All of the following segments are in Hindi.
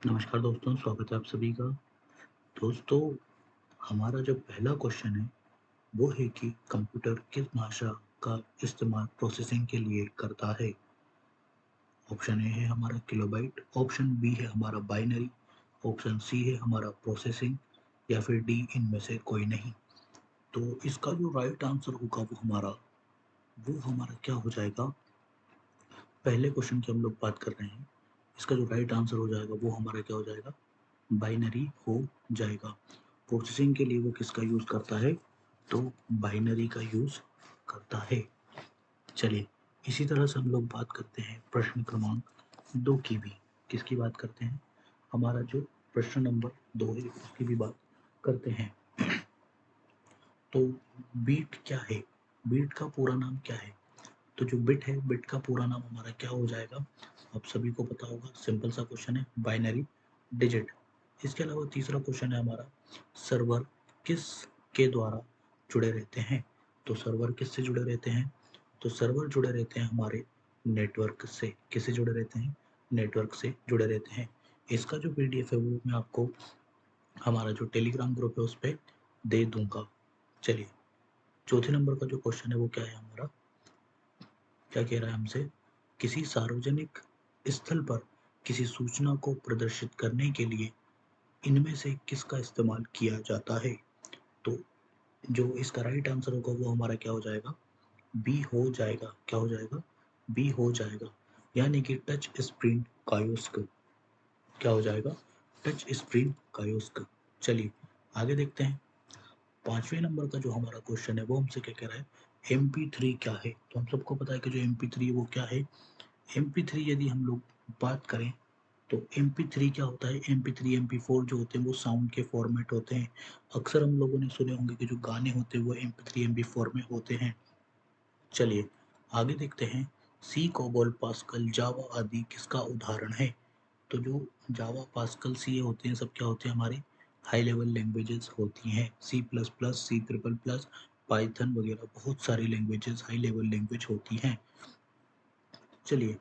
नमस्कार दोस्तों, स्वागत है आप सभी का। दोस्तों, हमारा जो पहला क्वेश्चन है, वो है कि कंप्यूटर किस भाषा का इस्तेमाल प्रोसेसिंग के लिए करता है? ऑप्शन ए है हमारा किलोबाइट, ऑप्शन बी है हमारा बाइनरी, ऑप्शन सी है हमारा प्रोसेसिंग या फिर डी इनमें से कोई नहीं। तो इसका जो राइट आंसर होगा वो हमारा क्या हो जाएगा? पहले क्वेश्चन की हम लोग बात कर रहे हैं। इसका जो राइट आंसर हो जाएगा वो हमारा क्या हो जाएगा? बाइनरी हो जाएगा। प्रोसेसिंग के लिए वो किसका यूज़ करता है? तो बाइनरी का यूज़ करता है। चलिए, इसी तरह से हम लोग बात करते हैं प्रश्न क्रमांक 2 की भी। किसकी बात करते हैं? हमारा जो प्रश्न नंबर 2 है उसकी भी बात करते हैं। तो बीट क्या है? बीट का पूरा नाम क्या है? तो जो बिट है, बिट का पूरा नाम हमारा क्या हो जाएगा? आप सभी को पता होगा, सिंपल सा क्वेश्चन है, बाइनरी डिजिट। इसके अलावा तीसरा क्वेश्चन है हमारा, सर्वर किस के द्वारा जुड़े रहते हैं? तो सर्वर किससे जुड़े रहते हैं? तो सर्वर जुड़े रहते हैं हमारे नेटवर्क से। किससे जुड़े रहते हैं? नेटवर्क से जुड़े रहते हैं। इसका जो पीडीएफ है वो मैं आपको हमारा जो टेलीग्राम ग्रुप है उस पर दे दूंगा। चलिए, चौथे नंबर का जो क्वेश्चन है वो क्या है हमारा? क्या कह रहा है हमसे? किसी सार्वजनिक स्थल पर किसी सूचना को प्रदर्शित करने के लिए इनमें से किसका इस्तेमाल किया जाता है? तो जो इसका राइट आंसर होगा वो हमारा क्या हो जाएगा? बी हो जाएगा। क्या हो जाएगा? बी हो जाएगा। यानी कि टच स्क्रीन कायोस्क। क्या हो जाएगा? Touch screen kiosk. चलिए, आगे देखते हैं। पांचवें नंबर का जो हमारा क्वेश्चन है वो हमसे क्या कह रहा है? MP3 क्या है? तो हम सबको पता है कि जो MP3 है वो क्या है? MP3 यदि हम लोग बात करें तो MP3 क्या होता है? MP3 MP4 जो होते हैं वो साउंड के फॉर्मेट होते हैं। अक्सर हम लोगों ने सुने होंगे कि जो गाने होते हैं वो MP3 MP4 में होते हैं। चलिए, आगे देखते हैं। सी कोबोल पास्कल जावा आदि किसका उदाहरण है? तो जो जावा पास्कल सी होते हैं सब क्या होते हैं? हमारे हाई लेवल लैंग्वेजेस होती हैं। C++, C++, पाइथन वगैरह बहुत सारी लैंग्वेजेस हाई लेवल लैंग्वेज होती हैं। चलिए,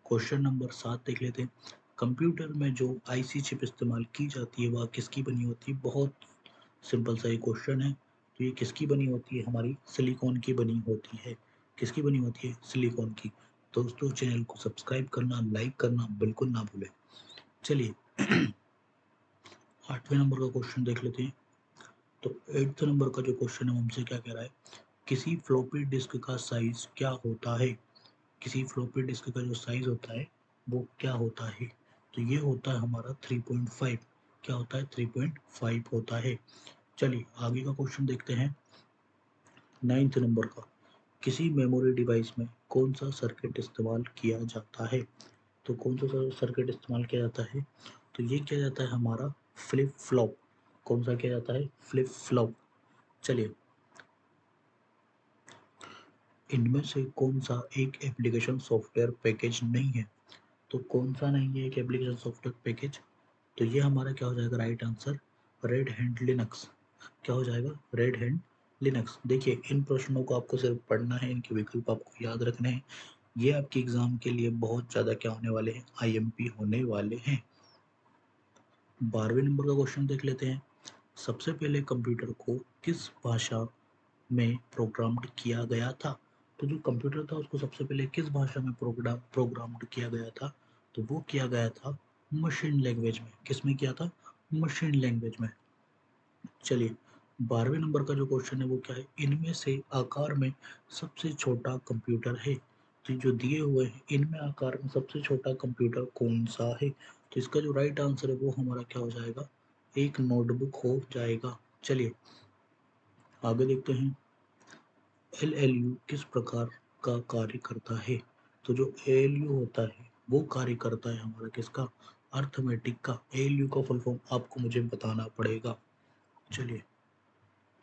क्वेश्चन नंबर 7 देख लेते हैं। कंप्यूटर में जो आईसी चिप इस्तेमाल की जाती है वह किसकी बनी होती है? बहुत सिंपल सा ये क्वेश्चन है। तो ये किसकी बनी होती है? हमारी सिलिकॉन की बनी होती है। किसकी बनी होती है? सिलिकॉन की। दोस्तों, चैनल को सब्सक्राइब करना, लाइक करना बिल्कुल ना भूलें। चलिए, 8वें नंबर का क्वेश्चन देख लेते हैं। तो 8th नंबर का जो क्वेश्चन है वो हमसे क्या कह रहा है? किसी फ्लॉपी डिस्क का साइज क्या होता है? किसी फ्लॉपी डिस्क का जो साइज होता है वो क्या होता है? तो ये होता है हमारा 3.5। क्या होता है? 3.5 होता है। चलिए, आगे का क्वेश्चन देखते हैं। 9th नंबर का, किसी मेमोरी डिवाइस में कौन सा सर्किट इस्तेमाल किया जाता है? तो कौन सा सर्किट इस्तेमाल किया जाता है? तो ये किया जाता है हमारा फ्लिप फ्लॉप। कौन सा किया जाता है? Flip flop. चलिए, इनमें से कौन सा एक एप्लीकेशन सॉफ्टवेयर पैकेज नहीं है? तो कौन सा नहीं है एक एप्लीकेशन सॉफ्टवेयर पैकेज? तो ये हमारा क्या हो जाएगा right answer? Red hand Linux. क्या हो जाएगा? Red hand Linux. देखिए, इन प्रश्नों को आपको सिर्फ पढ़ना है, इनके विकल्प आपको याद रखने हैं। ये आपके एग्जाम के लिए बहुत ज़्यादा क्या होने वाले हैं? IMP होने वाले हैं। 12वें नंबर का क्वेश्चन देख लेते हैं। सबसे पहले कंप्यूटर को किस भाषा में प्रोग्राम्ड किया गया था? तो जो कंप्यूटर था उसको सबसे पहले किस भाषा में प्रोग्राम्ड किया गया था? तो वो किया गया था मशीन लैंग्वेज में। किस में किया था? मशीन लैंग्वेज में। चलिए, 12वें नंबर का जो क्वेश्चन है वो क्या है? इनमें से आकार में सबसे छोटा कंप्यूटर है। तो जो दिए हुए हैं इनमें आकार में सबसे छोटा कंप्यूटर कौन सा है? तो इसका जो राइट आंसर है वो हमारा क्या हो जाएगा? एक नोटबुक हो जाएगा। चलिए, आगे देखते हैं। LLU किस प्रकार का कार्य करता है? तो जो ALU होता है वो कार्य करता है हमारा किसका? अर्थमेटिक का। ALU का फुल फॉर्म आपको मुझे बताना पड़ेगा। चलिए,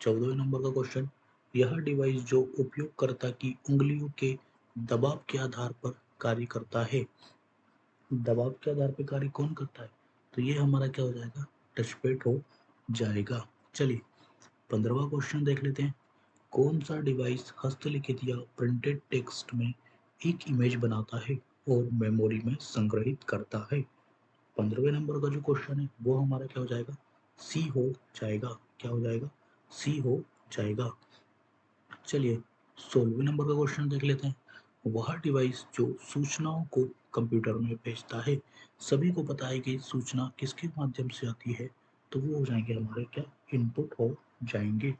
14वें नंबर का क्वेश्चन। यह डिवाइस जो उपयोगकर्ता की उंगलियों के दबाव के आधार पर कार्य करता है। दबाव के आधार पर कार्य कौन करता है? तो ये हमारा क्या हो जाएगा? टच पैड हो जाएगा। चलिए, 15वां क्वेश्चन देख लेते हैं। कौन सा डिवाइस हस्तलिखित या प्रिंटेड टेक्स्ट में एक इमेज बनाता है और मेमोरी में संग्रहित करता है? 15वें नंबर का जो क्वेश्चन है वो हमारा क्या हो जाएगा, सी हो जाएगा। क्या हो जाएगा, सी हो जाएगा। चलिए 16वें नंबर का क्वेश्चन देख लेते हैं। वह डिवाइस जो सूचनाओं को कंप्यूटर में भेजता है, सभी को पता है कि सूचना किसके माध्यम से आती है, तो वो हो जाएंगे हमारे क्या, इनपुट हो जाएंगे।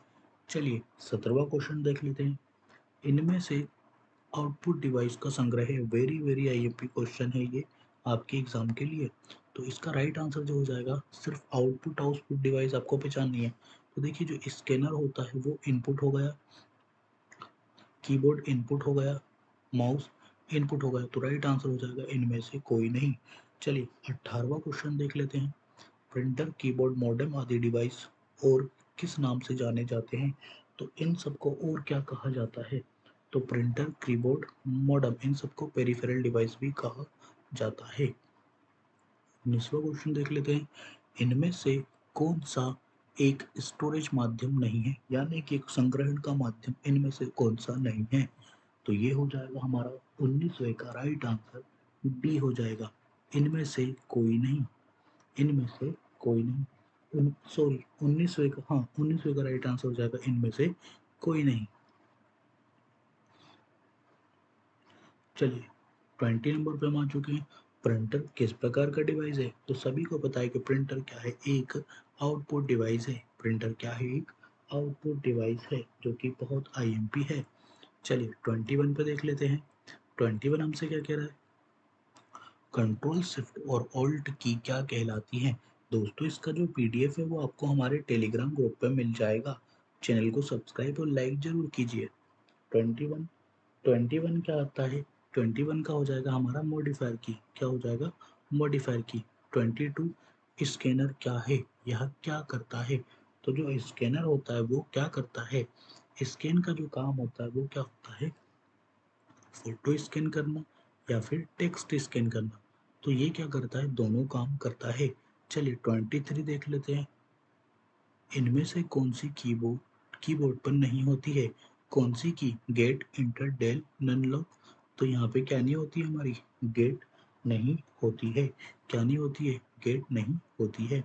चलिए 17वां क्वेश्चन देख लेते हैं। इनमें से आउटपुट डिवाइस का संग्रह है, वेरी वेरी आईएमपी क्वेश्चन है ये आपके एग्जाम के लिए। तो इसका राइट आंसर जो हो जाएगा, सिर्फ आउटपुट आउटपुट डिवाइस आपको पहचाननी है। तो देखिए जो स्कैनर होता है वो इनपुट हो गया, कीबोर्ड इनपुट हो गया, माउस इनपुट हो गया, तो राइट आंसर हो जाएगा इनमें से कोई नहीं। चलिए 18वां क्वेश्चन देख लेते हैं। प्रिंटर, कीबोर्ड, मॉडेम आदि डिवाइस और किस नाम से जाने जाते हैं, तो इन सबको और क्या कहा जाता है, तो प्रिंटर, कीबोर्ड, मॉडेम, इन सबको पेरिफेरल डिवाइस भी कहा जाता है। 19वां क्वेश्चन देख लेते हैं। इनमें से कौन सा एक स्टोरेज माध्यम नहीं है, यानी कि एक संग्रहण का माध्यम इनमें से कौन सा नहीं है, तो ये हो जाएगा हमारा 19वें का राइट आंसर डी हो जाएगा, इनमें से कोई नहीं। इनमें से कोई नहीं, सॉरी 19वें का, हाँ 19वें का राइट आंसर हो जाएगा इनमें से कोई नहीं। चलिए 20 नंबर पे हम आ चुके हैं। प्रिंटर किस प्रकार का डिवाइस है, तो सभी को पता है कि प्रिंटर क्या है, एक आउटपुट डिवाइस है। प्रिंटर क्या है, एक आउटपुट डिवाइस है जो कि बहुत आईएमपी है। चलिए 21 पे देख लेते हैं। 21 हमसे क्या कह रहा है, कंट्रोल शिफ्ट और ऑल्ट की क्या कहलाती है। दोस्तों इसका जो पीडीएफ है वो आपको हमारे टेलीग्राम ग्रुप पे मिल जाएगा। चैनल को सब्सक्राइब और लाइक जरूर कीजिए। 21, 21 क्या आता है, 21 का हो जाएगा हमारा मॉडिफायर की, क्या हो जाएगा, मॉडिफायर की। 22 स्कैनर क्या है, यह क्या करता है, तो जो स्कैनर होता है वो क्या करता है, स्कैन का जो काम होता है वो क्या होता है, फोटो स्कैन करना या फिर टेक्स्ट स्कैन करना। तो ये क्या करता है, दोनों काम करता है। चलिए 23 देख लेते हैं। इनमें से कौन सी कीबोर्ड कीबोर्ड पर नहीं होती है, कौन सी key, get, enter, del, num lock. तो यहाँ पे क्या नहीं होती है हमारी, गेट नहीं होती है। क्या नहीं होती है, गेट नहीं होती है।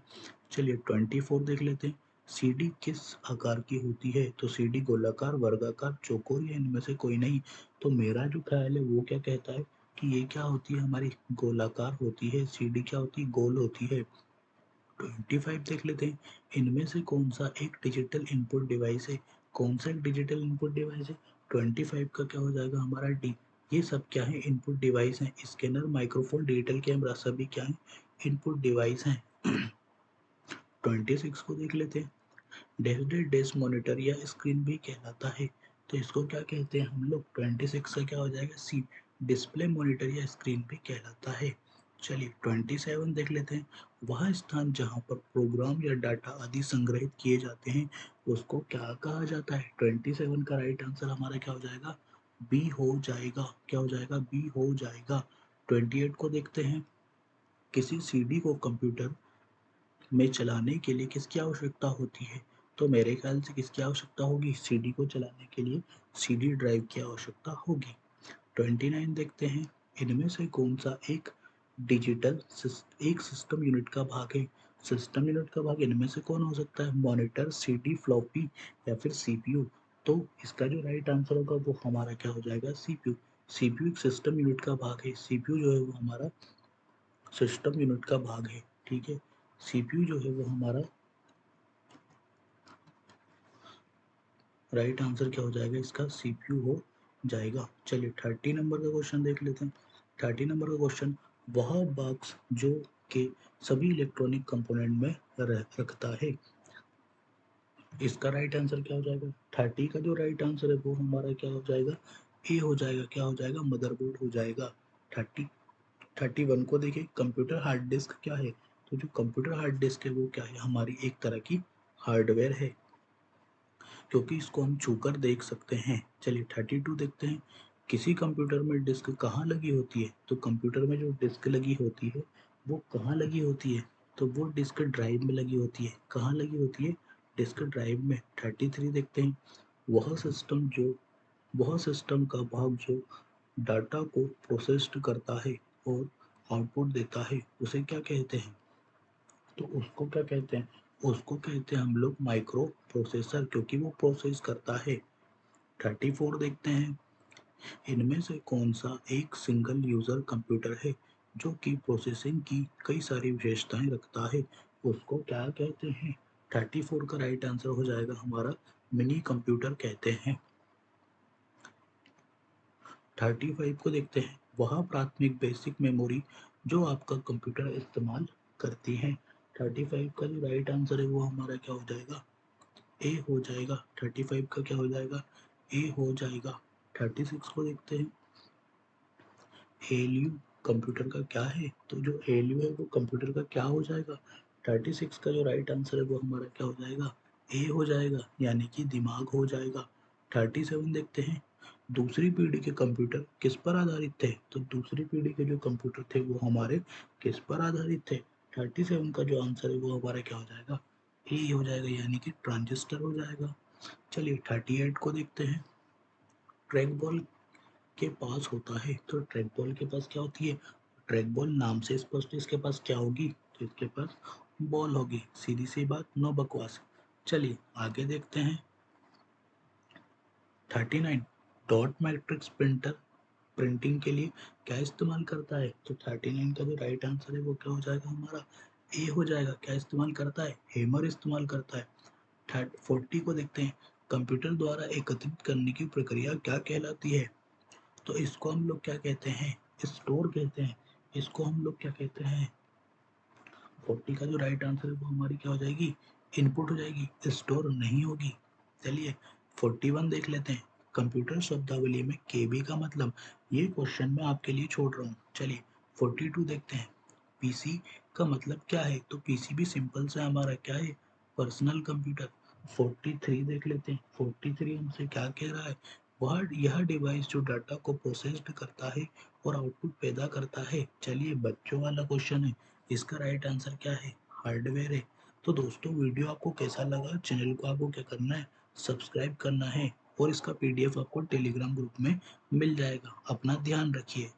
चलिए 24 देख लेते हैं। सीडी किस आकार की होती है, तो सीडी गोलाकार, वर्गाकार, चौकोर या इनमें से कोई नहीं। तो मेरा जो ख्याल है वो क्या कहता है कि ये क्या होती है हमारी, गोलाकार होती है। सीडी क्या होती है, गोल होती है। 25 देख लेते हैं। इनमें से कौन सा एक डिजिटल इनपुट डिवाइस है, कौन सा एक डिजिटल इनपुट डिवाइस है, 25 का क्या हो जाएगा हमारा डी। ये सब क्या है, इनपुट डिवाइस हैं। स्कैनर, माइक्रोफोन, डिजिटल कैमरा सभी क्या है, इनपुट डिवाइस हैं। 26 को देख लेते हैं। डैश डैश मॉनिटर या स्क्रीन भी कहलाता है, तो इसको क्या कहते हैं हम लोग, 26 का क्या हो जाएगा, सी, डिस्प्ले, मॉनिटर या स्क्रीन भी कहलाता है। चलिए 27 देख लेते हैं। वह स्थान जहाँ पर प्रोग्राम या डाटा आदि संग्रहित किए जाते हैं उसको क्या कहा जाता है। 27 का राइट आंसर हमारा क्या हो जाएगा, बी हो जाएगा। क्या हो जाएगा, बी हो जाएगा। 28 को देखते हैं। किसी सीडी को कंप्यूटर में चलाने के लिए किसकी आवश्यकता होती है, तो मेरे ख्याल से किसकी आवश्यकता होगी, सीडी को चलाने के लिए सीडी ड्राइव की आवश्यकता होगी। 29 देखते हैं। इनमें से कौन सा एक डिजिटल एक सिस्टम यूनिट का भाग है। सिस्टम यूनिट का भाग इनमें से कौन हो सकता है, मॉनिटर, सीडी, फ्लॉपी या फिर सीपीयू। तो इसका जो राइट आंसर होगा वो हमारा क्या हो जाएगा, सीपीयू। सीपीयू एक सिस्टम यूनिट का भाग है। सीपीयू जो है वो हमारा सिस्टम यूनिट का भाग है, ठीक है। सीपीयू जो है वो हमारा राइट आंसर क्या हो जाएगा इसका, सीपीयू हो जाएगा। चलिए 30 नंबर का क्वेश्चन देख लेते हैं। 30 नंबर का क्वेश्चन, वह बॉक्स जो के सभी इलेक्ट्रॉनिक कंपोनेंट में रखता है, इसका राइट आंसर क्या हो जाएगा। 30 का जो राइट आंसर है वो हमारा क्या हो जाएगा, ए हो जाएगा। क्या हो जाएगा, मदरबोर्ड हो जाएगा। 30 31 को देखिए, कंप्यूटर हार्ड डिस्क क्या है, तो जो कंप्यूटर हार्ड डिस्क है वो क्या है, हमारी एक तरह की हार्डवेयर है, क्योंकि इसको हम छूकर देख सकते हैं। चलिए 32 देखते हैं। किसी कंप्यूटर में डिस्क कहाँ लगी होती है, तो कंप्यूटर में जो डिस्क लगी होती है वो कहाँ लगी होती है, तो वो डिस्क ड्राइव में लगी होती है। कहाँ लगी होती है, डिस्क ड्राइव में। 33 देखते हैं। वह सिस्टम जो वह सिस्टम का भाग जो डाटा को प्रोसेस्ड करता है और आउटपुट देता है उसे क्या कहते हैं? तो उसको क्या कहते हैं? उसको कहते हैं हम लोग माइक्रो प्रोसेसर, क्योंकि वो प्रोसेस करता है। 34 देखते हैं। इनमें से कौन सा एक सिंगल यूजर कंप्यूटर है जो कि प्रोसेसिंग की कई सारी विशेषताएं रखता है? उसको क्या कहते हैं? 34 का राइट आंसर हो जाएगा हमारा मिनी कंप्यूटर कहते हैं। 35 को देखते हैं। वह प्राथमिक बेसिक मेमोरी जो आपका कंप्यूटर इस्तेमाल करती है। 35 का जो राइट आंसर है वो हमारा क्या हो जाएगा? ए हो जाएगा। 35 का क्या हो जाएगा? ए हो जाएगा। 36 को देखते हैं। एलयू कंप्यूटर का क्या है? तो जो एलयू है वो कंप्यूटर का क्या हो जाएगा? 36 का जो राइट आंसर है वो हमारा क्या हो जाएगा? ए हो जाएगा, यानी कि दिमाग हो जाएगा। 37 देखते हैं। दूसरी पीढ़ी के कंप्यूटर किस पर आधारित थे? तो दूसरी पीढ़ी के जो कंप्यूटर थे वो हमारे किस पर आधारित थे? 37 का जो आंसर है वो हमारा क्या हो जाएगा? ए हो जाएगा, यानी कि ट्रांजिस्टर हो जाएगा। चलिए 38 को देखते हैं। ट्रैक बॉल के पास होता है, तो ट्रैक बॉल के पास क्या होती है? ट्रैक बॉल नाम से स्पष्ट इसके पास क्या होगी? तो इसके पास बॉल होगी। सीधी सी बात, नो बकवास। चलिए आगे देखते हैं। 39 डॉट मैट्रिक्स प्रिंटर प्रिंटिंग के लिए क्या इस्तेमाल करता है? तो 39 का जो राइट आंसर है वो क्या हो जाएगा हमारा? ए हो जाएगा। क्या इस्तेमाल करता है? हैमर इस्तेमाल करता है। 40 को देखते हैं। कंप्यूटर द्वारा एकत्रित करने की प्रक्रिया क्या कहलाती है? तो इसको हम लोग क्या कहते हैं? स्टोर कहते हैं। इसको हम लोग क्या कहते हैं? 40 का जो राइट आंसर है वो हमारी क्या हो जाएगी? इनपुट हो जाएगी, स्टोर नहीं होगी। चलिए 41 देख लेते हैं। कंप्यूटर शब्दावली में केबी का मतलब, ये क्वेश्चन मैं आपके लिए छोड़ रहा हूँ। चलिए 42 देखते हैं। पीसी का मतलब क्या है? तो पीसी भी सिंपल से हमारा क्या है? Personal computer. 43 देख लेते हैं। 43 हमसे क्या कह रहा है? वह यह डिवाइस जो डाटा को प्रोसेस्ड करता है और आउटपुट पैदा करता है। चलिए बच्चों वाला क्वेश्चन है, इसका राइट आंसर क्या है? हार्डवेयर है। तो दोस्तों वीडियो आपको कैसा लगा? चैनल को आपको क्या करना है? सब्सक्राइब करना है, और इसका पीडीएफ आपको टेलीग्राम ग्रुप में मिल जाएगा। अपना ध्यान रखिए।